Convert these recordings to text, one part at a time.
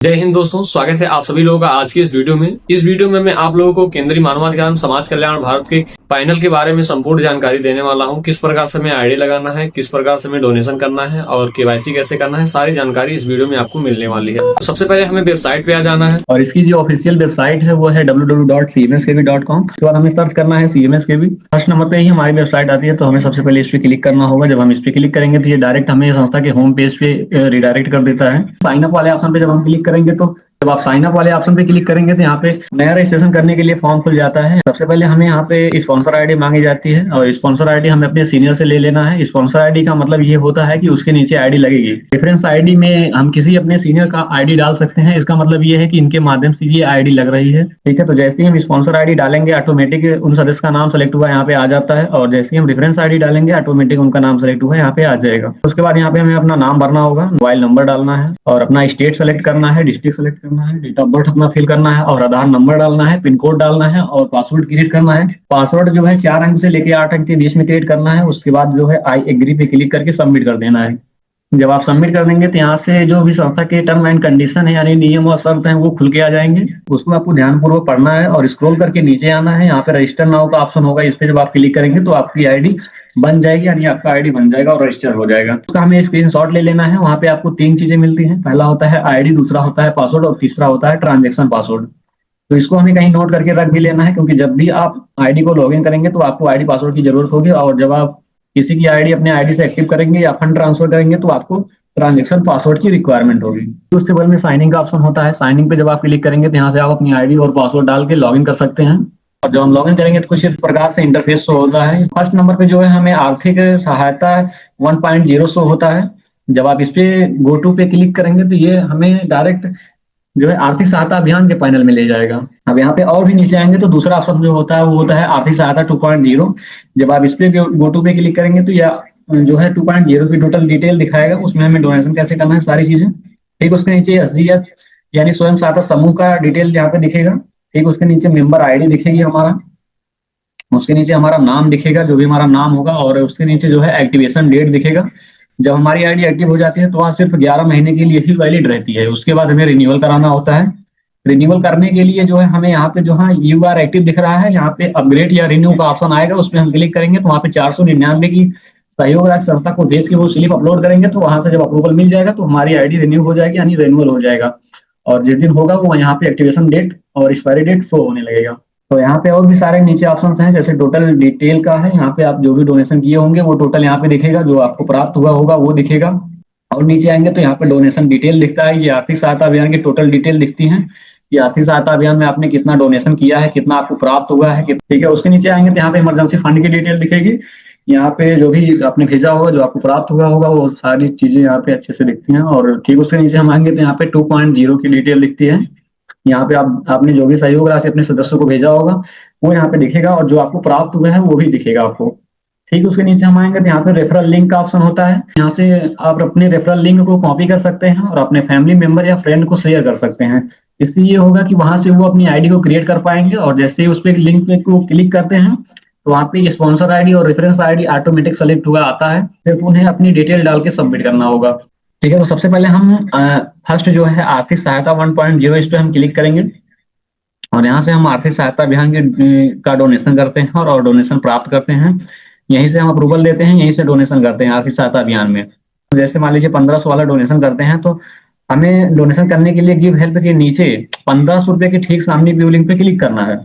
जय हिंद दोस्तों, स्वागत है आप सभी लोगों का आज की इस वीडियो में। इस वीडियो में मैं आप लोगों को केंद्रीय मानवाधिकार एवं समाज कल्याण भारत के पैनल के बारे में संपूर्ण जानकारी देने वाला हूं। किस प्रकार से हमें आईडी लगाना है, किस प्रकार से हमें डोनेशन करना है और केवाईसी कैसे करना है, सारी जानकारी इस वीडियो में आपको मिलने वाली है। तो सबसे पहले हमें वेबसाइट पे आ जाना है और इसकी जो ऑफिशियल वेबसाइट है वो है www.cmskb.com। उसके बाद हमें सर्च करना है CMSKB। फर्स्ट नंबर पे ही हमारी वेबसाइट आती है, तो हमें सबसे पहले इस पे क्लिक करना होगा। जब हम इस पे क्लिक करेंगे तो ये डायरेक्ट हमें संस्था के होम पेज पे रिडायरेक्ट कर देता है। साइन अप वाले ऑप्शन पे जब हम क्लिक करेंगे तो जब आप साइन अप वाले ऑप्शन पे क्लिक करेंगे तो यहाँ पे नया रजिस्ट्रेशन करने के लिए फॉर्म खुल जाता है। सबसे पहले हमें यहाँ पे स्पॉन्सर आईडी मांगी जाती है और स्पॉन्सर आईडी हमें अपने सीनियर से ले लेना है। स्पॉन्सर आईडी का मतलब ये होता है कि उसके नीचे आईडी लगेगी। रेफरेंस आईडी में हम किसी अपने सीनियर का आईडी डाल सकते हैं। इसका मतलब ये है कि इनके माध्यम से ये आईडी लग रही है। ठीक है, तो जैसे ही हम स्पॉन्सर आईडी डालेंगे ऑटोमेटिक उन सदस्य का नाम सेलेक्ट हुआ यहाँ पे आ जाता है और जैसे ही हम रेफरेंस आईडी डालेंगे ऑटोमेटिक उनका नाम सेलेक्ट हुआ यहाँ पे आ जाएगा। उसके बाद यहाँ पे हमें अपना नाम भरना होगा, मोबाइल नंबर डालना है और अपना स्टेट सेलेक्ट करना है, डिस्ट्रिक्ट सेलेक्ट करना है, डेट ऑफ बर्थ अपना फिल करना है और आधार नंबर डालना है, पिन कोड डालना है और पासवर्ड क्रिएट करना है। पासवर्ड जो है 4 अंक से लेके 8 अंक के बीच में क्रिएट करना है। उसके बाद जो है आई एग्री पे क्लिक करके सबमिट कर देना है। जब आप सबमिट कर देंगे तो यहाँ से जो भी संस्था के टर्म एंड कंडीशन है यानी नियम और शर्त हैं वो खुल के आ जाएंगे। उसको आपको ध्यानपूर्वक पढ़ना है और स्क्रॉल करके नीचे आना है। यहाँ पे रजिस्टर नाउ का ऑप्शन होगा, इस पे जब आप क्लिक करेंगे तो आपकी आईडी बन जाएगी, यानी आपका आईडी बन जाएगा और रजिस्टर हो जाएगा। उसका हमें स्क्रीनशॉट ले लेना है। वहाँ पे आपको 3 चीजें मिलती हैं। पहला होता है आईडी, दूसरा होता है पासवर्ड और तीसरा होता है ट्रांजेक्शन पासवर्ड। तो इसको हमें कहीं नोट करके रख भी लेना है, क्योंकि जब भी आप आईडी को लॉगिन करेंगे तो आपको आईडी पासवर्ड की जरूरत होगी और जब आप किसी की आईडी अपने आईडी से एक्टिव करेंगे या फंड ट्रांसफर करेंगे तो आपको ट्रांजेक्शन पासवर्ड की रिक्वायरमेंट होगी। उसके बाद में साइनिंग का ऑप्शन होता है। साइनिंग पे जब आप क्लिक करेंगे तो यहाँ से आप अपनी आईडी और पासवर्ड डाल के लॉगिन कर सकते हैं और जब हम लॉगिन करेंगे तो कुछ इस प्रकार से इंटरफेस शो होता है। फर्स्ट नंबर पे जो है हमें आर्थिक सहायता 1.0 शो होता है। जब आप इस पे गो टू पे क्लिक करेंगे तो ये हमें डायरेक्ट जो है आर्थिक सहायता अभियान के पैनल में ले जाएगा। अब यहाँ पे और भी नीचे आएंगे तो दूसरा ऑप्शन जो होता है वो होता है आर्थिक सहायता 2.0। जब आप इस पे गो टू पे क्लिक करेंगे तो यह जो है 2.0 की टोटल डिटेल दिखाएगा। उसमें हमें डोनेशन कैसे करना है सारी चीजें। ठीक, उसके नीचे SGF यानी स्वयं सहायता समूह का डिटेल यहाँ पे दिखेगा। ठीक, उसके नीचे मेंबर आईडी दिखेगी हमारा, उसके नीचे हमारा नाम दिखेगा जो भी हमारा नाम होगा और उसके नीचे जो है एक्टिवेशन डेट दिखेगा। जब हमारी आईडी एक्टिव हो जाती है तो वह सिर्फ 11 महीने के लिए ही वैलिड रहती है। उसके बाद हमें रिन्यूअल कराना होता है। रिन्यूअल करने के लिए जो है हमें यहाँ पे जो है यू आर एक्टिव दिख रहा है, यहाँ पे अपग्रेड या रिन्यू का ऑप्शन आएगा, उस पर हम क्लिक करेंगे तो वहाँ पे 499 की सहयोग राज्य संस्था को भेज के वो स्लिप अपलोड करेंगे तो वहां से जब अप्रूवल मिल जाएगा तो हमारी आईडी रिन्यू हो जाएगी यानी रिन्यूअल हो जाएगा और जिस दिन होगा वो यहाँ पे एक्टिवेशन डेट और एक्सपायरी डेट शो होने लगेगा। तो यहाँ पे और भी सारे नीचे ऑप्शंस हैं, जैसे टोटल डिटेल का है। यहाँ पे आप जो भी डोनेशन किए होंगे वो टोटल यहाँ पे दिखेगा, जो आपको प्राप्त हुआ होगा वो दिखेगा। और नीचे आएंगे तो यहाँ पे डोनेशन डिटेल दिखता है। ये आर्थिक सहायता अभियान की टोटल डिटेल दिखती है कि आर्थिक सहायता अभियान में आपने कितना डोनेशन किया है, कितना आपको प्राप्त हुआ है। ठीक है, उसके नीचे आएंगे तो यहाँ पे इमरजेंसी फंड की डिटेल दिखेगी। यहाँ पे जो भी आपने भेजा होगा, जो आपको प्राप्त हुआ होगा वो सारी चीजें यहाँ पे अच्छे से दिखती हैं। और ठीक उसके नीचे हम आएंगे तो यहाँ पे 2.0 की डिटेल दिखती है। यहाँ पे आपने जो भी सहयोग राशि अपने सदस्यों को भेजा होगा वो यहाँ पे दिखेगा और जो आपको प्राप्त हुआ है वो भी दिखेगा आपको। ठीक, उसके नीचे हम आएंगे तो यहाँ पे रेफरल लिंक का ऑप्शन होता है। यहाँ से आप अपने रेफरल लिंक को कॉपी कर सकते हैं और अपने फैमिली मेंबर या फ्रेंड को शेयर कर सकते हैं। इससे ये होगा कि वहां से वो अपनी आईडी को क्रिएट कर पाएंगे और जैसे ही उस पर लिंक पे को क्लिक करते हैं तो वहाँ पे स्पॉन्सर आईडी और रेफरेंस आईडी ऑटोमेटिक सेलेक्ट हुआ आता है। सिर्फ उन्हें अपनी डिटेल डाल के सबमिट करना होगा। ठीक है, तो सबसे पहले हम फर्स्ट जो है आर्थिक सहायता 1.0 इस पे हम क्लिक करेंगे और यहाँ से हम आर्थिक सहायता अभियान का डोनेशन करते हैं और डोनेशन प्राप्त करते हैं। यहीं से हम अप्रूवल देते हैं, यहीं से डोनेशन करते हैं आर्थिक सहायता अभियान में। जैसे मान लीजिए 1500 वाला डोनेशन करते हैं तो हमें डोनेशन करने के लिए गिव हेल्प के नीचे 1500 रुपए के ठीक सामने व्यू लिंक पे क्लिक करना है।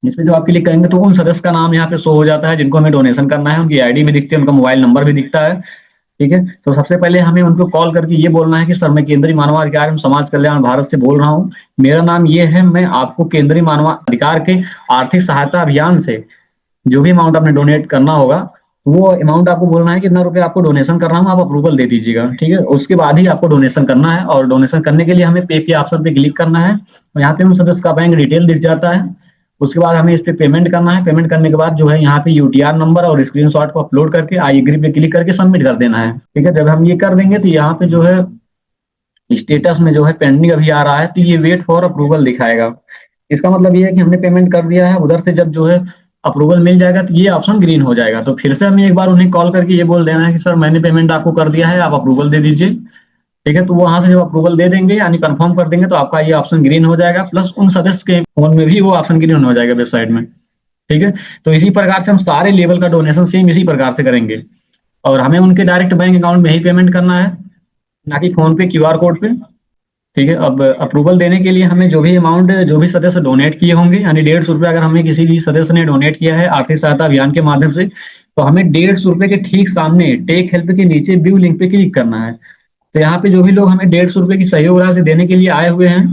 इसमें जब आप क्लिक करेंगे तो उन सदस्य का नाम यहाँ पे शो हो जाता है जिनको हमें डोनेशन करना है। उनकी आईडी भी दिखती है, उनका मोबाइल नंबर भी दिखता है। ठीक है, तो सबसे पहले हमें उनको कॉल करके ये बोलना है कि सर मैं केंद्रीय मानवाधिकार एवं समाज कल्याण भारत से बोल रहा हूँ, मेरा नाम ये है, मैं आपको केंद्रीय मानवाधिकार के आर्थिक सहायता अभियान से जो भी अमाउंट आपने डोनेट करना होगा वो अमाउंट आपको बोलना है कितना रुपए आपको डोनेशन करना है, आप अप्रूवल दे दीजिएगा। ठीक है, उसके बाद ही आपको डोनेशन करना है और डोनेशन करने के लिए हमें पे के ऑप्शन पे क्लिक करना है और यहाँ पे उन सदस्य का बैंक डिटेल दिख जाता है। उसके बाद हमें इस पे पेमेंट करना है। पेमेंट करने के बाद जो है यहाँ पे UTR नंबर और स्क्रीनशॉट को अपलोड करके आई एग्री पे क्लिक करके सबमिट कर देना है। ठीक है, जब हम ये कर देंगे तो यहाँ पे जो है स्टेटस में जो है पेंडिंग अभी आ रहा है तो ये वेट फॉर अप्रूवल दिखाएगा। इसका मतलब ये है कि हमने पेमेंट कर दिया है। उधर से जब जो है अप्रूवल मिल जाएगा तो ये ऑप्शन ग्रीन हो जाएगा। तो फिर से हमें एक बार उन्हें कॉल करके ये बोल देना है कि सर मैंने पेमेंट आपको कर दिया है, आप अप्रूवल दे दीजिए। ठीक है, तो वो वहां से जब अप्रूवल दे देंगे यानी कंफर्म कर देंगे तो आपका ये ऑप्शन ग्रीन हो जाएगा, प्लस उन सदस्य के फोन में भी वो ऑप्शन ग्रीन हो जाएगा वेबसाइट में। ठीक है, तो इसी प्रकार से हम सारे लेवल का डोनेशन सेम इसी प्रकार से करेंगे, और हमें उनके डायरेक्ट बैंक अकाउंट में ही पेमेंट करना है, ना कि फोन पे क्यूआर कोड पे। ठीक है, अब अप्रूवल देने के लिए हमें जो भी अमाउंट जो भी सदस्य डोनेट किए होंगे, यानी 150 रुपये अगर हमें किसी भी सदस्य ने डोनेट किया है आर्थिक सहायता अभियान के माध्यम से, तो हमें 150 रुपये के ठीक सामने टेक हेल्प के नीचे व्यू लिंक पे क्लिक करना है। तो यहाँ पे जो भी लोग हमें 150 रुपये की सहयोग राशि देने के लिए आए हुए हैं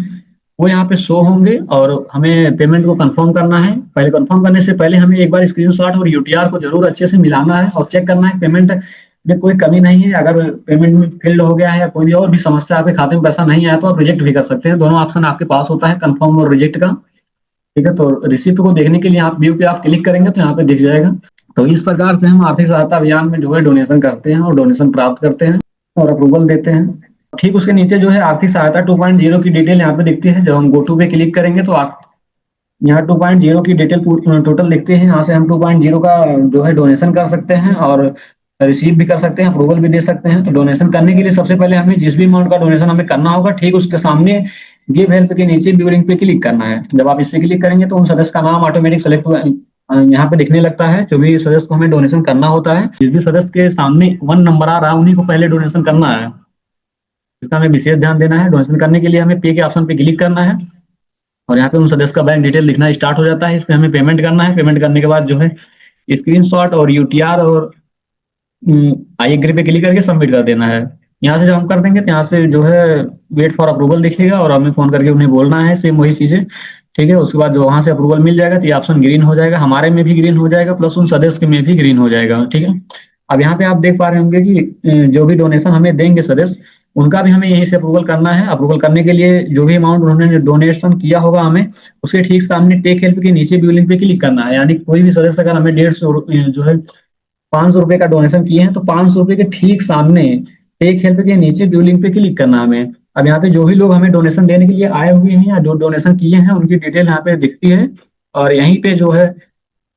वो यहाँ पे शो होंगे, और हमें पेमेंट को कंफर्म करना है। पहले कंफर्म करने से पहले हमें एक बार स्क्रीनशॉट और यूटीआर को जरूर अच्छे से मिलाना है और चेक करना है पेमेंट में कोई कमी नहीं है। अगर पेमेंट में फेल्ड हो गया है या कोई भी और भी समस्या, आपके खाते में पैसा नहीं आया, तो आप रिजेक्ट भी कर सकते हैं। दोनों ऑप्शन आपके पास होता है, कंफर्म और रिजेक्ट का। ठीक है, तो रिसिप्ट को देखने के लिए आप व्यू पे आप क्लिक करेंगे तो यहाँ पे दिख जाएगा। तो इस प्रकार से हम आर्थिक सहायता अभियान में जो है डोनेशन करते हैं और डोनेशन प्राप्त करते हैं और अप्रूवल देते हैं। ठीक उसके नीचे जो है आर्थिक सहायता 2.0 की डिटेल यहाँ पे दिखती है। जब हम गो टू पे क्लिक करेंगे तो आप यहाँ 2.0 की डिटेल टोटल दिखते हैं। यहाँ से हम 2.0 का जो है डोनेशन कर सकते हैं और रिसीव भी कर सकते हैं, अप्रूवल भी दे सकते हैं। तो डोनेशन करने के लिए सबसे पहले हमें जिस भी अमाउंट का डोनेशन हमें करना होगा, ठीक उसके सामने गिव हेल्प के नीचे व्यू लिंक पे क्लिक करना है। जब आप इस पे क्लिक करेंगे तो उन सदस्य का नाम ऑटोमेटिक सेलेक्ट यहाँ पे दिखने लगता है। जो भी सदस्य को हमें डोनेशन करना होता है, जिस भी सदस्य के सामने 1 नंबर आ रहा है उन्हीं को पहले डोनेशन करना है। इसका हमें विशेष ध्यान देना है। डोनेशन करने के लिए हमें पे के ऑप्शन पे क्लिक करना है और यहाँ पे उन सदस्य का बैंक डिटेल लिखना स्टार्ट हो जाता है। इस पे हमें पेमेंट करना है। पेमेंट करने के बाद जो है स्क्रीनशॉट और यूटीआर और आई एग्री पे क्लिक करके सबमिट कर देना है। यहाँ से जब हम कर देंगे तो यहाँ से जो है वेट फॉर अप्रूवल दिखेगा और हमें फोन करके उन्हें बोलना है सेम वही चीजें। ठीक है, उसके बाद जो वहां से अप्रूवल मिल जाएगा तो ये ऑप्शन ग्रीन हो जाएगा, हमारे में भी ग्रीन हो जाएगा, प्लस उन सदस्य के में भी ग्रीन हो जाएगा। ठीक है, अब यहाँ पे आप देख पा रहे होंगे कि जो भी डोनेशन हमें देंगे सदस्य, उनका भी हमें यहीं से अप्रूवल करना है। अप्रूवल करने के लिए जो भी अमाउंट उन्होंने डोनेशन किया होगा हमें, उसके ठीक सामने टेक हेल्प के नीचे व्यू लिंक पे क्लिक करना है। यानी कोई भी सदस्य अगर हमें 150 जो है 500 रुपए का डोनेशन किए हैं तो 500 रुपए के ठीक सामने टेक हेल्प के नीचे व्यू लिंक पे क्लिक करना है हमें। अब यहाँ पे जो भी लोग हमें डोनेशन देने के लिए आए हुए हैं या जो डोनेशन किए हैं उनकी डिटेल यहाँ पे दिखती है, और यहीं पे जो है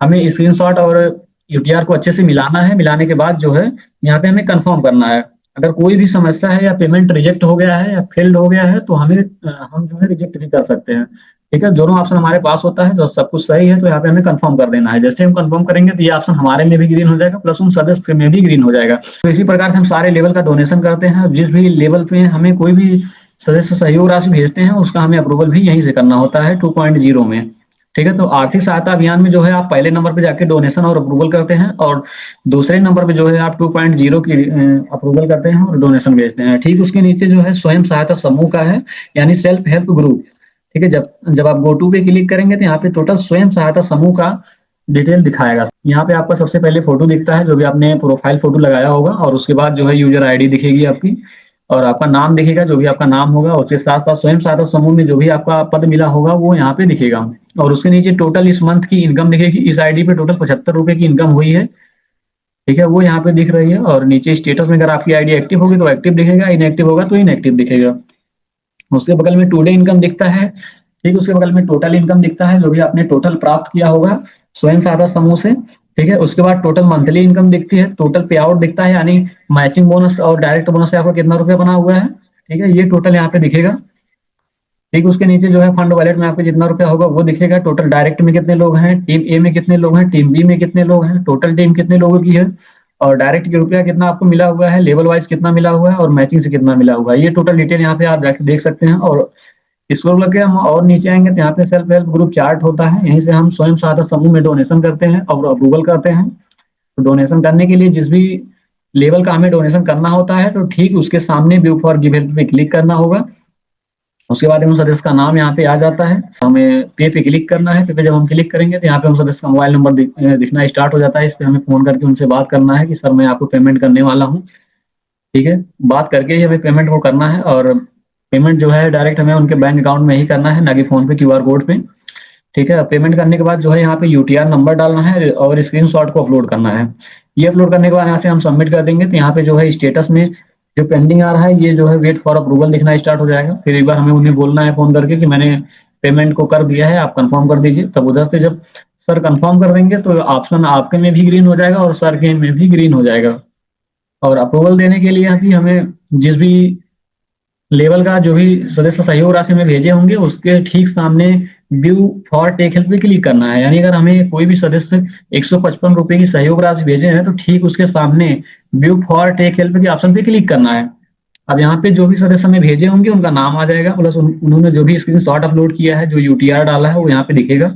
हमें स्क्रीनशॉट और यूटीआर को अच्छे से मिलाना है। मिलाने के बाद जो है यहाँ पे हमें कंफर्म करना है। अगर कोई भी समस्या है या पेमेंट रिजेक्ट हो गया है या फेल्ड हो गया है तो हमें हम जो है रिजेक्ट भी कर सकते हैं। ठीक है, दोनों ऑप्शन हमारे पास होता है। जो सब कुछ सही है तो यहाँ पे हमें कंफर्म कर देना है। जैसे हम कंफर्म करेंगे तो ये ऑप्शन हमारे में भी ग्रीन हो जाएगा, प्लस उन सदस्य में भी ग्रीन हो जाएगा। तो इसी प्रकार से हम सारे लेवल का डोनेशन करते हैं। जिस भी लेवल पे हमें कोई भी सदस्य सहयोग राशि भेजते हैं उसका हमें अप्रूवल भी यहीं से करना होता है 2.0 में। ठीक है, तो आर्थिक सहायता अभियान में जो है आप पहले नंबर पे जाके डोनेशन और अप्रूवल करते हैं और दूसरे नंबर पे जो है आप 2.0 की अप्रूवल करते हैं और डोनेशन भेजते हैं। ठीक उसके नीचे जो है स्वयं सहायता समूह का है, यानी सेल्फ हेल्प ग्रुप। ठीक है, जब जब आप गो टू पे क्लिक करेंगे तो यहाँ पे टोटल स्वयं सहायता समूह का डिटेल दिखाएगा। यहाँ पे आपका सबसे पहले फोटो दिखता है जो भी आपने प्रोफाइल फोटो लगाया होगा, और उसके बाद जो है यूजर आईडी दिखेगी आपकी, और आपका नाम दिखेगा जो भी आपका नाम होगा। उसके साथ साथ स्वयं सहायता समूह में जो भी आपका पद मिला होगा वो यहाँ पे दिखेगा, और उसके नीचे टोटल इस मंथ की इनकम दिखेगी। इस आईडी पे टोटल 75 रुपए की इनकम हुई है। ठीक है, वो यहाँ पे दिख रही है, और नीचे स्टेटस में अगर आपकी आईडी एक्टिव होगी तो एक्टिव दिखेगा, इनएक्टिव होगा तो इनएक्टिव दिखेगा। उसके बगल में टुडे इनकम दिखता है। ठीक, उसके बगल में टोटल इनकम दिखता है जो भी आपने टोटल प्राप्त किया होगा स्वयं सहायता समूह से। ठीक है, उसके बाद टोटल मंथली इनकम दिखती है, टोटल पे आउट दिखता है, यानी मैचिंग बोनस और डायरेक्ट बोनस से आपको कितना रुपया बना हुआ है। ठीक है, ये टोटल यहाँ पे दिखेगा। ठीक, उसके नीचे जो है फंड वॉलेट में आपको जितना रुपया होगा वो दिखेगा। टोटल डायरेक्ट में कितने लोग हैं, टीम ए में कितने लोग हैं, टीम बी में कितने लोग हैं, टोटल टीम कितने लोगों की है, और डायरेक्ट के रुपया कितना आपको मिला हुआ है, लेवल वाइज कितना मिला हुआ है, और मैचिंग से कितना मिला हुआ है। ये टोटल डिटेल यहाँ पे आप जाके देख सकते हैं। और इसको लगे हम और नीचे आएंगे तो यहाँ पे सेल्फ हेल्प ग्रुप चार्ट होता है। यहीं से हम स्वयं सहायता समूह में डोनेशन करते हैं और अप्रूवल करते हैं। तो डोनेशन करने के लिए जिस भी लेवल का हमें डोनेशन करना होता है तो ठीक उसके सामने व्यू फॉर गिव हेल्प पे क्लिक करना होगा। उसके बाद उन सदस्य का नाम यहाँ पे आ जाता है, हमें पे पे क्लिक करना है। पे पे जब हम क्लिक करेंगे तो यहाँ पे उन सदस्य का मोबाइल नंबर दिखना स्टार्ट हो जाता है। इस पे हमें फोन करके उनसे बात करना है कि सर मैं आपको पेमेंट करने वाला हूँ। ठीक है, बात करके ही हमें पेमेंट को करना है, और पेमेंट जो है डायरेक्ट हमें उनके बैंक अकाउंट में ही करना है, ना कि फोन पे क्यूआर कोड पे। ठीक है, पेमेंट करने के बाद जो है यहाँ पे यूटीआर नंबर डालना है और स्क्रीनशॉट को अपलोड करना है। ये अपलोड करने के बाद यहाँ से हम सबमिट कर देंगे तो यहाँ पे जो है स्टेटस में जो पेंडिंग आ रहा है ये जो है वेट फॉर अप्रूवल दिखना स्टार्ट हो जाएगा। फिर एक बार हमें उन्हें बोलना है फोन करके कि मैंने पेमेंट को कर दिया है, आप कंफर्म कर दीजिए। तब उधर से जब सर कंफर्म कर देंगे तो ऑप्शन आपके में भी ग्रीन हो जाएगा और सर के में भी ग्रीन हो जाएगा। और अप्रूवल देने के लिए अभी हमें जिस भी लेवल का जो भी सदस्य सहयोग राशि में भेजे होंगे उसके ठीक सामने व्यू फॉर टेक हेल्प पे क्लिक करना है। यानी अगर हमें कोई भी सदस्य 155 रुपए की सहयोग राशि भेजे हैं तो ठीक उसके सामने व्यू फॉर टेक हेल्प के ऑप्शन पे क्लिक करना है। अब यहाँ पे जो भी सदस्य हमें भेजे होंगे उनका नाम आ जाएगा, प्लस उन्होंने जो भी स्क्रीनशॉट अपलोड किया है, जो यूटीआर डाला है वो यहाँ पे दिखेगा।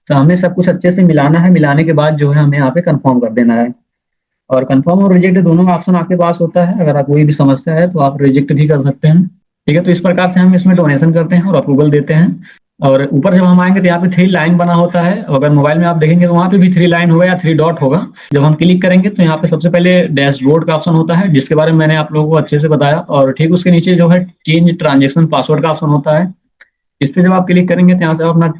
तो हमें सब कुछ अच्छे से मिलाना है, मिलाने के बाद जो है हमें यहाँ पे कंफर्म कर देना है। और कंफर्म और रिजेक्ट दोनों ऑप्शन आपके पास होता है। अगर कोई भी समस्या है तो आप रिजेक्ट भी कर सकते हैं। ठीक है, तो इस प्रकार से हम इसमें डोनेशन करते हैं और अप्रूवल देते हैं। और ऊपर जब हम आएंगे तो यहाँ पे 3 लाइन बना होता है। अगर मोबाइल में आप देखेंगे तो वहाँ पे भी 3 लाइन होगा या 3 डॉट होगा। जब हम क्लिक करेंगे तो यहाँ पे सबसे पहले डैशबोर्ड का ऑप्शन होता है, जिसके बारे में मैंने आप लोगों को अच्छे से बताया। और ठीक उसके नीचे जो है चेंज ट्रांजेक्शन पासवर्ड का ऑप्शन होता है। इस पे जब आप क्लिक करेंगे तो यहाँ से आप अपना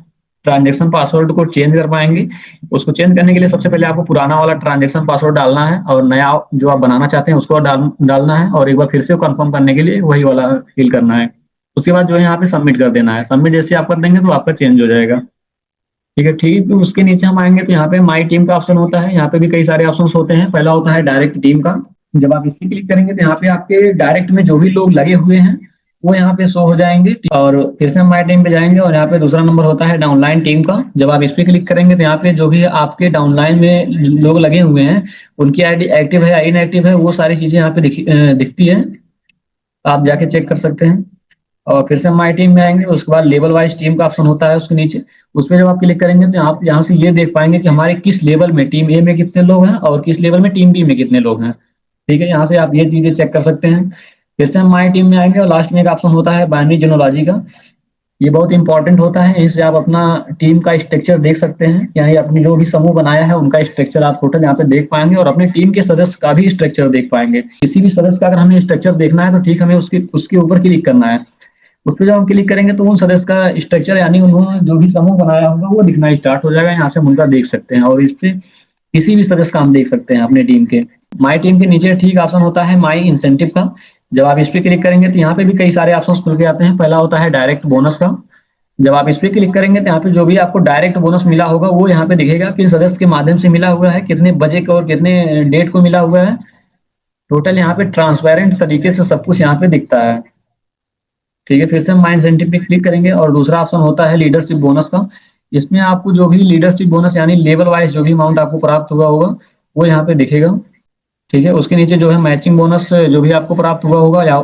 ट्रांजेक्शन पासवर्ड को चेंज कर पाएंगे। उसको चेंज करने के लिए सबसे पहले आपको पुराना वाला ट्रांजेक्शन पासवर्ड डालना है और नया जो आप बनाना चाहते हैं उसको डालना है, और एक बार फिर से कंफर्म करने के लिए वही वाला फिल करना है। उसके बाद जो है यहाँ पे सबमिट कर देना है। सबमिट जैसे आप कर देंगे तो आपका चेंज हो जाएगा। ठीक है, ठीक। तो उसके नीचे हम आएंगे तो यहाँ पे माई टीम का ऑप्शन होता है। यहाँ पे भी कई सारे ऑप्शन होते हैं। पहला होता है डायरेक्ट टीम का। जब आप इस पे क्लिक करेंगे तो यहाँ पे आपके डायरेक्ट में जो भी लोग लगे हुए हैं वो यहाँ पे शो हो जाएंगे। और फिर से हम माई टीम पे जाएंगे और यहाँ पे दूसरा नंबर होता है डाउनलाइन टीम का। जब आप इस पे क्लिक करेंगे तो यहाँ पे जो भी आपके डाउनलाइन में लोग लगे हुए हैं उनकी आईडी एक्टिव है या इनएक्टिव है वो सारी चीजें यहाँ पे दिखती है। आप जाके चेक कर सकते हैं। और फिर से हम माई टीम में आएंगे। उसके बाद लेवल वाइज टीम का ऑप्शन होता है उसके नीचे। उसमें जब आप क्लिक करेंगे तो आप यहाँ से ये देख पाएंगे कि हमारे किस लेवल में टीम ए में कितने लोग हैं और किस लेवल में टीम बी में कितने लोग हैं। ठीक है, यहाँ से आप ये चीजें चेक कर सकते हैं। फिर से हम माई टीम में आएंगे और लास्ट में एक ऑप्शन होता है बाइनरी जेनोलॉजी का। ये बहुत इंपॉर्टेंट होता है। इससे आप अपना टीम का स्ट्रक्चर देख सकते हैं, यानी अपनी जो भी समूह बनाया है उनका स्ट्रक्चर आप टोटल यहाँ पे देख पाएंगे और अपने टीम के सदस्य का भी स्ट्रक्चर देख पाएंगे। किसी भी सदस्य का अगर हमें स्ट्रक्चर देखना है तो ठीक हमें उसके ऊपर क्लिक करना है। उस पर जब हम क्लिक करेंगे तो उन सदस्य का स्ट्रक्चर यानी उन्होंने जो भी समूह बनाया होगा वो दिखना स्टार्ट हो जाएगा। यहाँ से हम उनका देख सकते हैं और इस पे किसी भी सदस्य का हम देख सकते हैं अपने टीम के। माई टीम के नीचे ठीक ऑप्शन होता है माई इंसेंटिव का। जब आप इस पे क्लिक करेंगे तो यहाँ पे भी कई सारे ऑप्शंस खुल के आते हैं। पहला होता है डायरेक्ट बोनस का। जब आप इस पे क्लिक करेंगे तो यहाँ पे जो भी आपको डायरेक्ट बोनस मिला होगा वो यहाँ पे दिखेगा, किस सदस्य के माध्यम से मिला हुआ है, कितने बजे को और कितने डेट को मिला हुआ है। टोटल यहाँ पे ट्रांसपेरेंट तरीके से सब कुछ यहाँ पे दिखता है। ठीक है, फिर से हम माई इंसेंटिव पे क्लिक करेंगे और दूसरा ऑप्शन होता है लीडरशिप बोनस का। इसमें आपको जो भी लीडरशिप बोनस यानी लेवल वाइज जो भी अमाउंट आपको प्राप्त हुआ होगा वो यहाँ पे दिखेगा। ठीक है, उसके नीचे जो है मैचिंग बोनस जो भी आपको प्राप्त हुआ होगा या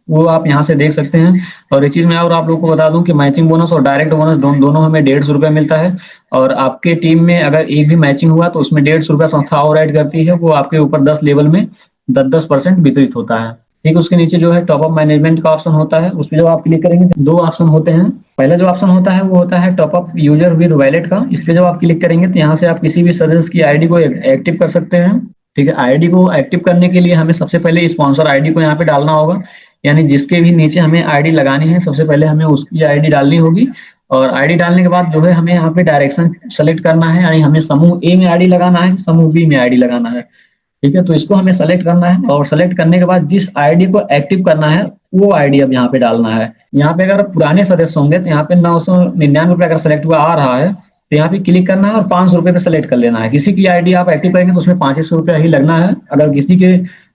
वो आप यहाँ से देख सकते हैं। और एक चीज मैं और आप लोगों को बता दूं कि मैचिंग बोनस और डायरेक्ट बोनस दोनों हमें 150 रुपये मिलता है। और आपके टीम में अगर एक भी मैचिंग हुआ तो उसमें 150 रुपया संस्था और ऐड करती है, वो आपके ऊपर 10 लेवल में 10% वितरित होता है। ठीक, उसके नीचे जो है टॉप अप मैनेजमेंट का ऑप्शन होता है। उसमें जब आप क्लिक करेंगे तो 2 ऑप्शन होते हैं। पहला जो ऑप्शन होता है वो होता है top up user with wallet का। इस पे जब आप क्लिक करेंगे तो यहाँ से आप किसी भी सदस्य की आईडी को एक्टिव कर सकते हैं। ठीक है, आईडी को एक्टिव करने के लिए हमें सबसे पहले स्पॉन्सर आईडी को यहाँ पे डालना होगा, यानी जिसके भी नीचे हमें आईडी लगानी है सबसे पहले हमें उसकी आईडी डालनी होगी। और आईडी डालने के बाद जो है हमें यहाँ पे डायरेक्शन सेलेक्ट करना है, यानी हमें समूह ए में आईडी लगाना है, समूह बी में आईडी लगाना है। ठीक है, तो इसको हमें सेलेक्ट करना है और सेलेक्ट करने के बाद जिस आईडी को एक्टिव करना है वो आईडी अब यहाँ पे डालना है। यहाँ पे अगर पुराने सदस्य होंगे तो यहाँ पे 999 रुपये अगर सेलेक्ट हुआ आ रहा है तो यहाँ पे क्लिक करना है और 500 रुपये पे सेलेक्ट कर लेना है। किसी की आईडी आप एक्टिव करेंगे तो उसमें 500 रुपया ही लगना है। अगर किसी के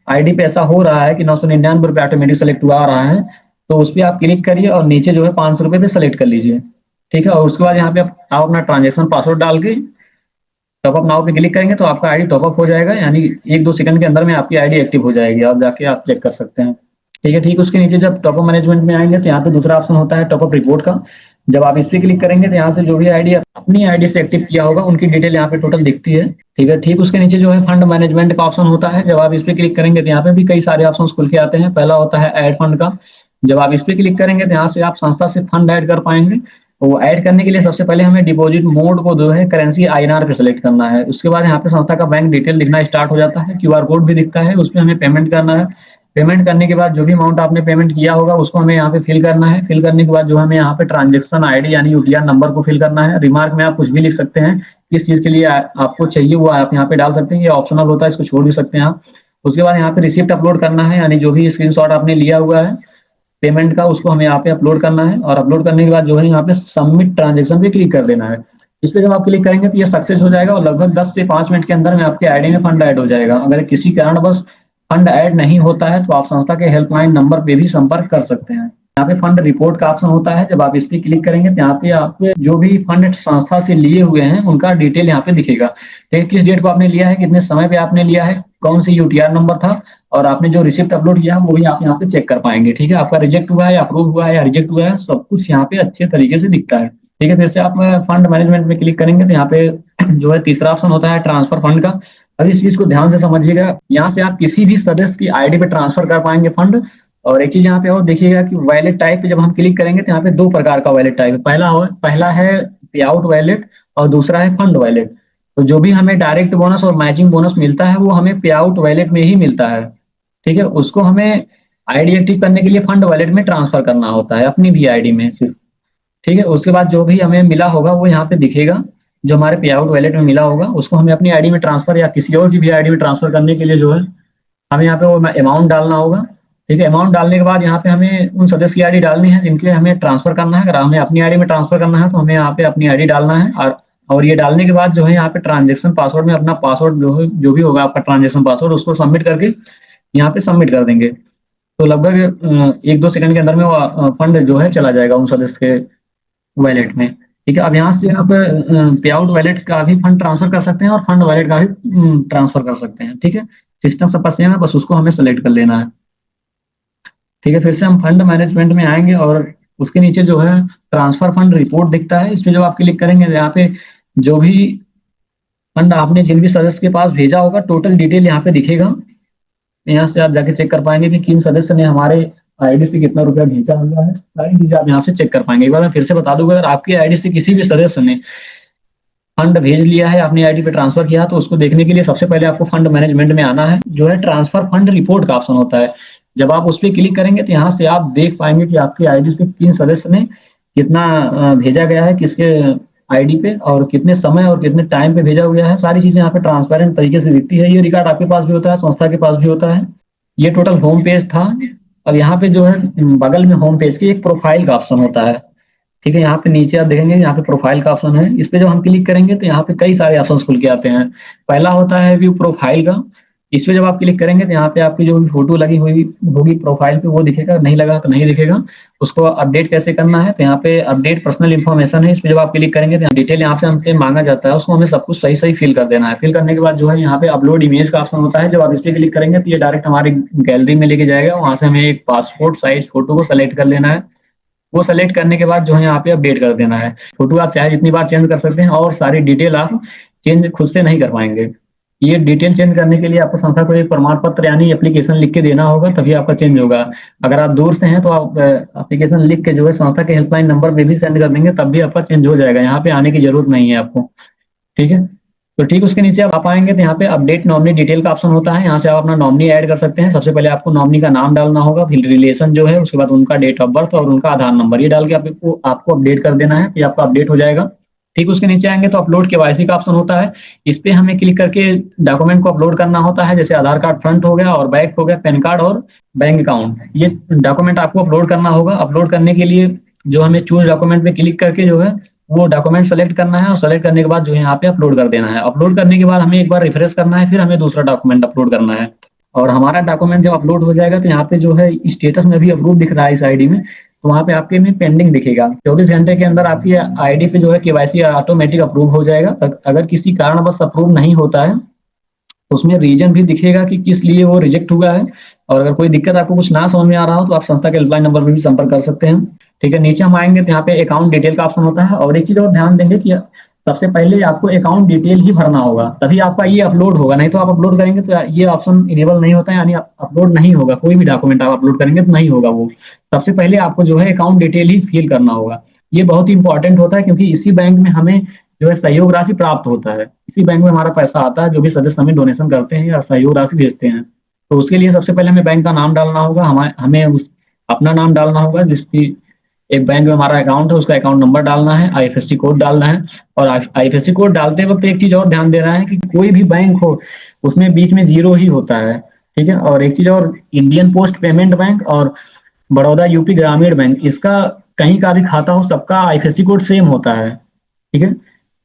आईडी पे ऐसा हो रहा है कि 999 रुपये ऑटोमेटिक सेलेक्ट हुआ आ रहा है तो उस पर आप क्लिक करिए और नीचे जो है 500 रुपये पे सेलेक्ट कर लीजिए। ठीक है, और उसके बाद यहाँ पे आप अपना ट्रांजेक्शन पासवर्ड डाल के टॉपअप नाउ पे क्लिक करेंगे तो आपका आईडी टॉपअप हो जाएगा, यानी 1-2 सेकंड के अंदर में आपकी आईडी एक्टिव हो जाएगी। आप जाके आप चेक कर सकते हैं। ठीक है, ठीक। उसके नीचे जब टॉपअप मैनेजमेंट में आएंगे तो यहाँ पे दूसरा ऑप्शन होता है टॉपअप रिपोर्ट का। जब आप इस पे क्लिक करेंगे तो यहाँ से जो भी आईडी अपनी आईडी से एक्टिव किया होगा उनकी डिटेल यहाँ पे टोटल दिखती है। ठीक है, ठीक। उसके नीचे जो है फंड मैनेजमेंट का ऑप्शन होता है। जब आप इस पे क्लिक करेंगे तो यहाँ पे भी कई सारे ऑप्शन खुल के आते हैं। पहला होता है ऐड फंड का। जब आप इस पे क्लिक करेंगे तो यहाँ से आप संस्था से फंड ऐड कर पाएंगे। वो ऐड करने के लिए सबसे पहले हमें डिपॉजिट मोड को जो है करेंसी आईएनआर पे सेलेक्ट करना है। उसके बाद यहाँ पे संस्था का बैंक डिटेल दिखना स्टार्ट हो जाता है, क्यूआर कोड भी दिखता है, उसमें हमें पेमेंट करना है। पेमेंट करने के बाद जो भी अमाउंट आपने पेमेंट किया होगा उसको हमें यहाँ पे फिल करना है। फिल करने के बाद जो हमें यहाँ पे ट्रांजेक्शन आईडी यानी यूटीआर नंबर को फिल करना है। रिमार्क में आप कुछ भी लिख सकते हैं, किस चीज के लिए आपको चाहिए वो आप यहाँ पे डाल सकते हैं, ये ऑप्शनल होता है, इसको छोड़ भी सकते हैं आप। उसके बाद यहाँ पे रिसिप्ट अपलोड करना है, यानी जो भी स्क्रीनशॉट आपने लिया हुआ है पेमेंट का उसको हमें यहाँ पे अपलोड करना है। और अपलोड करने के बाद जो है यहाँ पे सबमिट ट्रांजेक्शन पे क्लिक कर देना है। इस पे जब आप क्लिक करेंगे तो ये सक्सेस हो जाएगा और लगभग 10 से 5 मिनट के अंदर में आपके आईडी में फंड ऐड हो जाएगा। अगर किसी कारणवश फंड ऐड नहीं होता है तो आप संस्था के हेल्पलाइन नंबर पे भी संपर्क कर सकते हैं। यहाँ पे फंड रिपोर्ट का ऑप्शन होता है, जब आप इस पे क्लिक करेंगे तो यहाँ पे आपके जो भी फंड संस्था से लिए हुए हैं उनका डिटेल यहाँ पे दिखेगा। ठीक है, किस डेट को आपने लिया है, कितने समय पे आपने लिया है, कौन सी यूटीआर नंबर था, और आपने जो रिसिप्ट अपलोड किया है वो भी आप यहाँ पे चेक कर पाएंगे। ठीक है, आपका रिजेक्ट हुआ है, अप्रूव हुआ है या रिजेक्ट हुआ है, सब कुछ यहाँ पे अच्छे तरीके से दिखता है। ठीक है, फिर से आप फंड मैनेजमेंट में क्लिक करेंगे तो यहाँ पे जो है तीसरा ऑप्शन होता है ट्रांसफर फंड का। अब इस चीज को ध्यान से समझिएगा, यहाँ से आप किसी भी सदस्य की आईडी पे ट्रांसफर कर पाएंगे फंड। और एक चीज यहाँ पे और देखिएगा कि वैलेट टाइप पे जब हम क्लिक करेंगे तो यहाँ पे दो प्रकार का वैलेट टाइप है। पहला है पे आउट वैलेट और दूसरा है फंड वैलेट। तो जो भी हमें डायरेक्ट बोनस और मैचिंग बोनस मिलता है वो हमें पे आउट वैलेट में ही मिलता है। ठीक है, उसको हमें आईडी एक्टिव करने के लिए फंड वैलेट में ट्रांसफर करना होता है, अपनी भी आईडी में सिर्फ। ठीक है, उसके बाद जो भी हमें मिला होगा वो यहाँ पे दिखेगा, जो हमारे पे आउट वैलेट में मिला होगा उसको हमें अपनी आईडी में ट्रांसफर या किसी और की भी आईडी में ट्रांसफर करने के लिए जो है हमें यहाँ पे वो अमाउंट डालना होगा। ठीक है, अमाउंट डालने के बाद यहाँ पे हमें उन सदस्य की आईडी डालनी है जिनके हमें ट्रांसफर करना है। अगर हमें अपनी आईडी में ट्रांसफर करना है तो हमें यहाँ पे अपनी आईडी डालना है, और ये डालने के बाद जो है यहाँ पे ट्रांजेक्शन पासवर्ड में अपना पासवर्ड जो भी होगा आपका ट्रांजेक्शन पासवर्ड उसको सबमिट करके यहाँ पे सबमिट कर देंगे। तो लगभग 1-2 सेकंड के अंदर में वो फंड जो है चला जाएगा उन सदस्य के वैलेट में। ठीक है, अब यहाँ से आप पे आउट वैलेट का भी फंड ट्रांसफर कर सकते हैं और फंड वैलेट का भी ट्रांसफर कर सकते हैं। ठीक है, सिस्टम सब सेम है, बस उसको हमें सेलेक्ट कर लेना है। ठीक है, फिर से हम फंड मैनेजमेंट में आएंगे और उसके नीचे जो है ट्रांसफर फंड रिपोर्ट दिखता है, इसमें जब आप क्लिक करेंगे यहाँ पे जो भी फंड आपने जिन भी सदस्य के पास भेजा होगा टोटल डिटेल यहाँ पे दिखेगा। यहाँ से आप जाके चेक कर पाएंगे कि किन सदस्य ने हमारे आईडी से कितना रुपया भेजा हुआ है, सारी चीजें आप यहाँ से चेक कर पाएंगे। एक बार मैं फिर से बता दूंगा, अगर आपकी आईडी से किसी भी सदस्य ने फंड भेज लिया है, अपनी आईडी पे ट्रांसफर किया, तो उसको देखने के लिए सबसे पहले आपको फंड मैनेजमेंट में आना है, जो है ट्रांसफर फंड रिपोर्ट का ऑप्शन होता है। जब आप उस पर क्लिक करेंगे तो यहाँ से आप देख पाएंगे कि आपकी आईडी से किन सदस्य ने कितना भेजा गया है, किसके आईडी पे, और कितने समय और कितने टाइम पे भेजा गया है। सारी चीजें यहाँ पे ट्रांसपेरेंट तरीके से दिखती है। ये रिकॉर्ड आपके पास भी होता है, संस्था के पास भी होता है। ये टोटल होम पेज था। अब यहाँ पे जो है बगल में होम पेज की एक प्रोफाइल का ऑप्शन होता है। ठीक है, यहाँ पे नीचे आप देखेंगे यहाँ पे प्रोफाइल का ऑप्शन है, इस पे जब हम क्लिक करेंगे तो यहाँ पे कई सारे ऑप्शंस खुल के आते हैं। पहला होता है व्यू प्रोफाइल का, इस पे जब आप क्लिक करेंगे तो यहाँ पे आपकी जो भी फोटो लगी हुई होगी प्रोफाइल पे वो दिखेगा, नहीं लगा तो नहीं दिखेगा। उसको अपडेट कैसे करना है तो यहाँ पे अपडेट पर्सनल इन्फॉर्मेशन है, इस पे जब आप क्लिक करेंगे तो डिटेल यहाँ पे हमसे मांगा जाता है, उसको हमें सब कुछ सही सही फिल कर देना है। फिल करने के बाद जो है यहाँ पे अपलोड इमेज का ऑप्शन होता है, जब आप इस पे क्लिक करेंगे तो ये डायरेक्ट हमारी गैलरी में लेके जाएगा। वहां से हमें एक पासपोर्ट साइज फोटो को सेलेक्ट कर लेना है। वो सेलेक्ट करने के बाद जो है यहाँ पे अपडेट कर देना है। फोटो आप चाहे जितनी बार चेंज कर सकते हैं और सारी डिटेल आप चेंज खुद से नहीं कर पाएंगे। ये डिटेल चेंज करने के लिए आपको संस्था को एक प्रमाण पत्र यानी एप्लीकेशन लिख के देना होगा, तभी आपका चेंज होगा। अगर आप दूर से हैं तो आप एप्लीकेशन लिख के जो है संस्था के हेल्पलाइन नंबर पे भी सेंड कर देंगे, तब भी आपका चेंज हो जाएगा। यहाँ पे आने की जरूरत नहीं है आपको। ठीक है, तो ठीक उसके नीचे आप आएंगे तो यहाँ पे अपडेट नॉमिनी डिटेल का ऑप्शन होता है। यहाँ से आप अपना नॉमिनी ऐड कर सकते हैं। सबसे पहले आपको नॉमिनी का नाम डालना होगा, फिर रिलेशन जो है, उसके बाद उनका डेट ऑफ बर्थ और उनका आधार नंबर, ये डाल के आपको अपडेट कर देना है, फिर आपका अपडेट हो जाएगा। ठीक उसके नीचे आएंगे तो अपलोड केवाईसी का ऑप्शन होता है। इस पे हमें क्लिक करके डॉक्यूमेंट को अपलोड करना होता है, जैसे आधार कार्ड फ्रंट हो गया और बैक हो गया, पैन कार्ड और बैंक अकाउंट, ये डॉक्यूमेंट आपको अपलोड करना होगा। अपलोड करने के लिए जो हमें चूज डॉक्यूमेंट पे क्लिक करके जो है वो डॉक्यूमेंट सेलेक्ट करना है, और सेलेक्ट करने के बाद जो है यहाँ पे अपलोड कर देना है। अपलोड करने के बाद हमें एक बार रिफ्रेश करना है, फिर हमें दूसरा डॉक्यूमेंट अपलोड करना है। और हमारा डॉक्यूमेंट जब अपलोड हो जाएगा तो यहाँ पे जो है स्टेटस में भी अप्रूव दिख रहा है इस आईडी में, तो वहाँ पे आपके में पेंडिंग दिखेगा। 24 घंटे के अंदर आपकी आईडी पे जो है केवाईसी ऑटोमेटिक अप्रूव हो जाएगा। अगर किसी कारणवश अप्रूव नहीं होता है तो उसमें रीजन भी दिखेगा कि किस लिए वो रिजेक्ट हुआ है। और अगर कोई दिक्कत आपको कुछ ना समझ में आ रहा हो तो आप संस्था के हेल्पलाइन नंबर पर भी संपर्क कर सकते हैं। ठीक है, नीचे हम आएंगे तो यहाँ पे अकाउंट डिटेल का ऑप्शन होता है। और एक चीज और ध्यान देंगे कि सबसे पहले आपको अकाउंट डिटेल ही भरना होगा, तभी आपका ये अपलोड होगा। नहीं तो आप अपलोड करेंगे तो ये ऑप्शन इनेबल नहीं होता है, यानी अपलोड नहीं होगा। कोई भी डॉक्यूमेंट आप अपलोड करेंगे तो नहीं होगा वो। सबसे पहले आपको जो है अकाउंट डिटेल ही फिल करना होगा। ये बहुत ही इंपॉर्टेंट होता है, क्योंकि इसी बैंक में हमें जो है सहयोग राशि प्राप्त होता है। इसी बैंक में हमारा पैसा आता है, जो भी सदस्य हमें डोनेशन करते हैं या सहयोग राशि भेजते हैं। तो उसके लिए सबसे पहले हमें बैंक का नाम डालना होगा, हमें अपना नाम डालना होगा, जिसकी एक बैंक में हमारा अकाउंट है उसका अकाउंट नंबर डालना है, आईएफएससी कोड डालना है। और आईएफएससी कोड डालते वक्त एक चीज और ध्यान देना है कि कोई भी बैंक हो उसमें बीच में 0 ही होता है। ठीक है, और एक चीज और, इंडियन पोस्ट पेमेंट बैंक और बड़ौदा यूपी ग्रामीण बैंक, इसका कहीं का भी खाता हो सबका आईएफएससी कोड सेम होता है। ठीक है,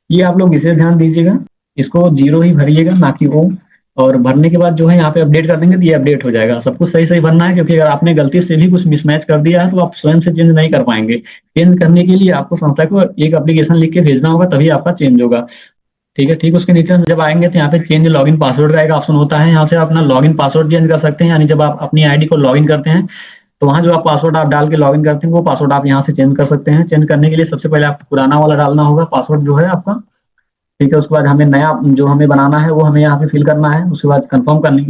ये आप लोग इसे ध्यान दीजिएगा, इसको 0 ही भरिएगा, ना कि O। और भरने के बाद जो है यहाँ पे अपडेट कर देंगे तो ये अपडेट हो जाएगा। सब कुछ सही सही भरना है, क्योंकि अगर आपने गलती से भी कुछ मिसमैच कर दिया है तो आप स्वयं से चेंज नहीं कर पाएंगे। चेंज करने के लिए आपको संस्था को एक एप्लीकेशन लिख के भेजना होगा, तभी आपका चेंज होगा। ठीक है, ठीक उसके नीचे हम जब आएंगे तो यहाँ पे चेंज लॉगिन पासवर्ड का एक ऑप्शन होता है। यहाँ से आप अपना लॉगिन पासवर्ड चेंज कर सकते हैं, यानी जब आप अपनी आईडी को लॉगिन करते हैं तो वहाँ जो आप पासवर्ड आप डाल के लॉगिन करते हैं वो पासवर्ड आप यहाँ से चेंज कर सकते हैं। चेंज करने के लिए सबसे पहले आपको पुराना वाला डालना होगा पासवर्ड जो है आपका। ठीक है, उसके बाद हमें नया जो हमें बनाना है वो हमें यहाँ पे फिल करना है। उसके बाद कंफर्म करने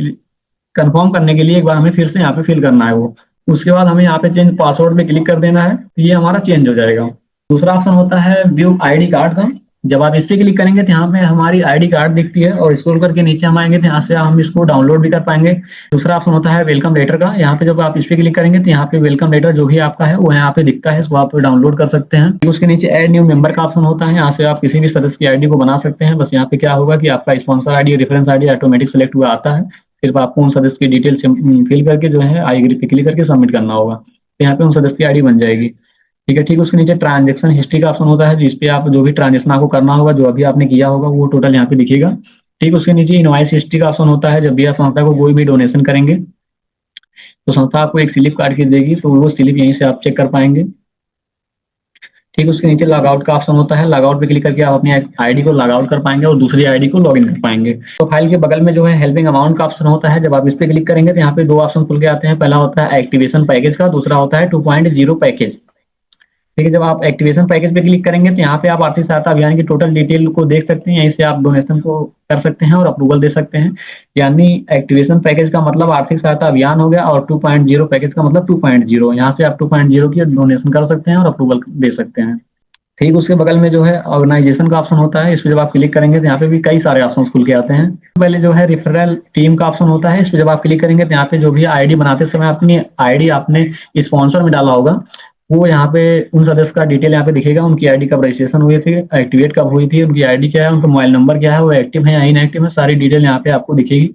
के लिए एक बार हमें फिर से यहाँ पे फिल करना है वो। उसके बाद हमें यहाँ पे चेंज पासवर्ड पे क्लिक कर देना है, तो ये हमारा चेंज हो जाएगा। दूसरा ऑप्शन होता है व्यू आईडी कार्ड का। जब आप इस पे क्लिक करेंगे तो यहाँ पे हमारी आईडी कार्ड दिखती है, और स्क्रॉल करके नीचे हम आएंगे तो यहाँ से हम इसको डाउनलोड भी कर पाएंगे। दूसरा ऑप्शन होता है वेलकम लेटर का। यहाँ पे जब आप इस पे क्लिक करेंगे तो यहाँ पे वेलकम लेटर जो भी आपका है वो यहाँ पे दिखता है, इसको आप डाउनलोड कर सकते हैं। उसके नीचे ऐड न्यू मेंबर का ऑप्शन होता है। यहाँ से आप किसी भी सदस्य की आईडी को बना सकते हैं। बस यहाँ पे क्या होगा कि आपका sponsor ID, reference ID automatic select हुआ आता है। सिर्फ आपको उन सदस्य की डिटेल फिल करके जो है आई एग्री पे क्लिक करके सबमिट करना होगा, तो यहाँ पे उन सदस्य की आईडी बन जाएगी। ठीक है, ठीक उसके नीचे ट्रांजेक्शन हिस्ट्री का ऑप्शन होता है, जिस पे आप जो भी ट्रांजेक्शन आपको करना होगा, जो अभी आपने किया होगा वो टोटल यहाँ पे दिखेगा। ठीक उसके नीचे इनवॉइस हिस्ट्री का ऑप्शन होता है। जब भी आप संस्था को कोई भी डोनेशन करेंगे तो संस्था आपको एक स्लिप काट के देगी, तो वो स्लिप यहीं से आप चेक कर पाएंगे। ठीक उसके नीचे लॉग आउट का ऑप्शन होता है। लॉग आउट पे क्लिक करके आप अपनी आईडी को लॉग आउट कर पाएंगे और दूसरी आईडी को लॉगिन कर पाएंगे। तो फाइल के बगल में जो है हेल्पिंग अमाउंट का ऑप्शन होता है। जब आप इस पे क्लिक करेंगे तो यहाँ पे दो ऑप्शन खुल के आते हैं। पहला होता है एक्टिवेशन पैकेज का, दूसरा होता है 2.0 पैकेज। ठीक है, जब आप एक्टिवेशन पैकेज पे क्लिक करेंगे तो यहाँ पे आप आर्थिक सहायता अभियान की टोटल डिटेल को देख सकते हैं। यहीं से आप डोनेशन को कर सकते हैं और अप्रूवल दे सकते हैं। यानी एक्टिवेशन पैकेज का मतलब आर्थिक सहायता अभियान हो गया, और 2.0 पैकेज का मतलब 2.0। यहाँ से आप 2.0 की डोनेशन कर सकते हैं और अप्रूवल दे सकते हैं। ठीक उसके बगल में जो है ऑर्गेनाइजेशन का ऑप्शन होता है। इस पे जब आप क्लिक करेंगे तो यहाँ पे भी कई सारे ऑप्शंस खुल के आते हैं। पहले जो है रेफरल टीम का ऑप्शन होता है। इस पे जब आप क्लिक करेंगे तो यहाँ पे जो भी आईडी बनाते समय अपनी आईडी आपने स्पॉन्सर में डाला होगा, वो यहाँ पे उन सदस्य का डिटेल यहाँ पे दिखेगा। उनकी आईडी कब रजिस्ट्रेशन हुई थी, एक्टिवेट कब हुई थी, उनकी आईडी क्या है, उनका मोबाइल नंबर क्या है, वो एक्टिव है या इनएक्टिव है, सारी डिटेल यहाँ पे आपको दिखेगी।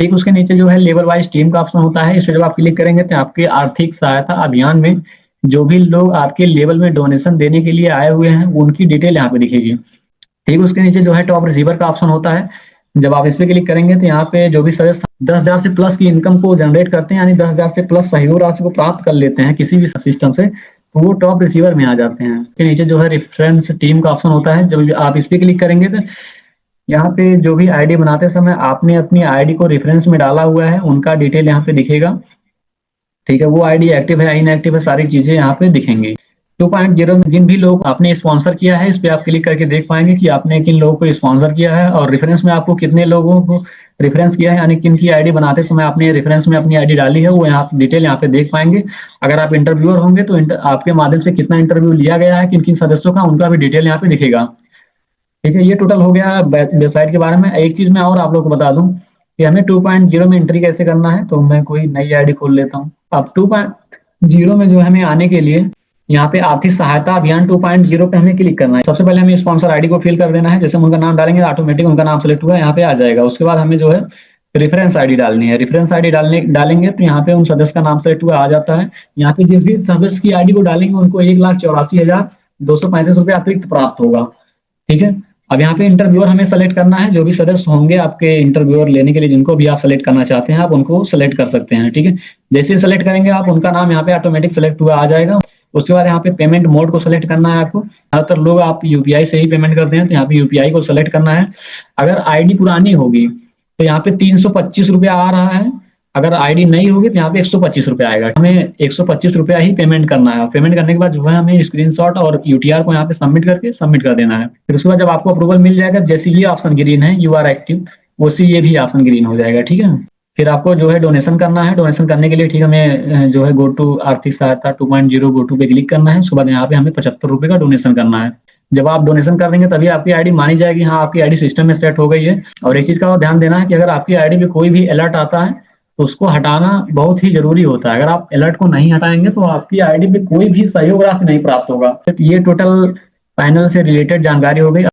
ठीक उसके नीचे जो है लेवल वाइज टीम का ऑप्शन होता है। इस पे जब आप क्लिक करेंगे तो आपके आर्थिक सहायता अभियान में जो भी लोग आपके लेवल में डोनेशन देने के लिए आए हुए हैं उनकी डिटेल यहाँ पे दिखेगी। ठीक उसके नीचे जो है टॉप रिसीवर का ऑप्शन होता है। जब आप इस पे क्लिक करेंगे तो यहाँ पे जो भी सदस्य 10,000 से प्लस की इनकम को जनरेट करते हैं, यानी 10,000 से प्लस सहयोग राशि को प्राप्त कर लेते हैं किसी भी सिस्टम से, तो वो टॉप रिसीवर में आ जाते हैं। इसके नीचे जो है रेफरेंस टीम का ऑप्शन होता है। जब आप इस पे क्लिक करेंगे तो यहाँ पे जो भी आईडी बनाते समय आपने अपनी आईडी को रेफरेंस में डाला हुआ है उनका डिटेल यहाँ पे दिखेगा। ठीक है, वो आईडी एक्टिव है इनएक्टिव है, सारी चीजें यहाँ पे दिखेंगी। 2.0 में जिन भी लोग आपने स्पॉन्सर किया है, इस पे आप क्लिक करके देख पाएंगे कि आपने किन लोगों को स्पॉन्सर किया है, और रेफरेंस में आपको कितने लोगों को रेफरेंस किया है, यानी किन की आईडी बनाते समय आपने रेफरेंस में अपनी आईडी डाली है, वो यहाँ डिटेल यहाँ पे देख पाएंगे। अगर आप इंटरव्यूअर होंगे तो आपके माध्यम से कितना इंटरव्यू लिया गया है, किन किन सदस्यों का, उनका भी डिटेल यहाँ पे दिखेगा। ठीक है, ये टोटल हो गया वेबसाइट के बारे में। एक चीज मैं और आप लोग को बता दूं कि हमें 2.0 में एंट्री कैसे करना है, तो मैं कोई नई आईडी खोल लेता हूँ। अब 2.0 में जो हमें आने के लिए यहाँ पे आर्थिक सहायता अभियान 2.0 पे हमें क्लिक करना है। सबसे पहले हमें स्पॉन्सर आईडी को फिल कर देना है। जैसे हम उनका नाम डालेंगे ऑटोमेटिक उनका नाम सेलेक्ट होगा, यहाँ पे आ जाएगा। उसके बाद हमें जो है रेफरेंस आईडी डालनी है। रेफरेंस आईडी डालेंगे तो यहाँ पे उन सदस्य का नाम सेलेक्ट हुआ आ जाता है। यहाँ पे जिस भी सदस्य की आईडी को डालेंगे उनको 1,84,235 रुपये अतिरिक्त प्राप्त होगा। ठीक है, अब यहाँ पे इंटरव्यूअर हमें सेलेक्ट करना है। जो भी सदस्य होंगे आपके इंटरव्यूअर लेने के लिए, जिनको भी आप सेलेक्ट करना चाहते हैं, आप उनको सेलेक्ट कर सकते हैं। ठीक है, जैसे ही सेलेक्ट करेंगे आप उनका नाम यहाँ पे ऑटोमेटिक सेलेक्ट हुआ आ जाएगा। उसके बाद यहाँ पे पेमेंट मोड को सेलेक्ट करना है आपको। ज्यादातर लोग आप यूपीआई से ही पेमेंट करते हैं, तो यहाँ पे यूपीआई को सेलेक्ट करना है। अगर आईडी पुरानी होगी तो यहाँ पे 325 रुपया आ रहा है। अगर आईडी नहीं होगी तो यहाँ पे 125 रुपया आएगा। हमें 125 रुपया ही पेमेंट करना है। पेमेंट करने के बाद जो है हमें स्क्रीनशॉट और यूटीआर को यहाँ पे सबमिट कर देना है। फिर उसके बाद जब आपको अप्रूवल मिल जाएगा, जैसे ये ऑप्शन ग्रीन है यू आर एक्टिव, वैसे ये भी ऑप्शन ग्रीन हो जाएगा। ठीक है, फिर आपको जो है डोनेशन करना है। डोनेशन करने के लिए ठीक हमें जो है गो टू आर्थिक सहायता 2.0 गो टू पे क्लिक करना है। उसके बाद यहाँ पे हमें 75 रुपए का डोनेशन करना है। जब आप डोनेशन कर देंगे तभी आपकी आईडी मानी जाएगी। हाँ, आपकी आईडी सिस्टम में सेट हो गई है। और एक चीज का ध्यान देना है कि अगर आपकी आईडी पे कोई भी अलर्ट आता है तो उसको हटाना बहुत ही जरूरी होता है। अगर आप अलर्ट को नहीं हटाएंगे तो आपकी आईडी पे कोई भी सहयोग राशि नहीं प्राप्त होगा। ये टोटल पैनल से रिलेटेड जानकारी हो गई।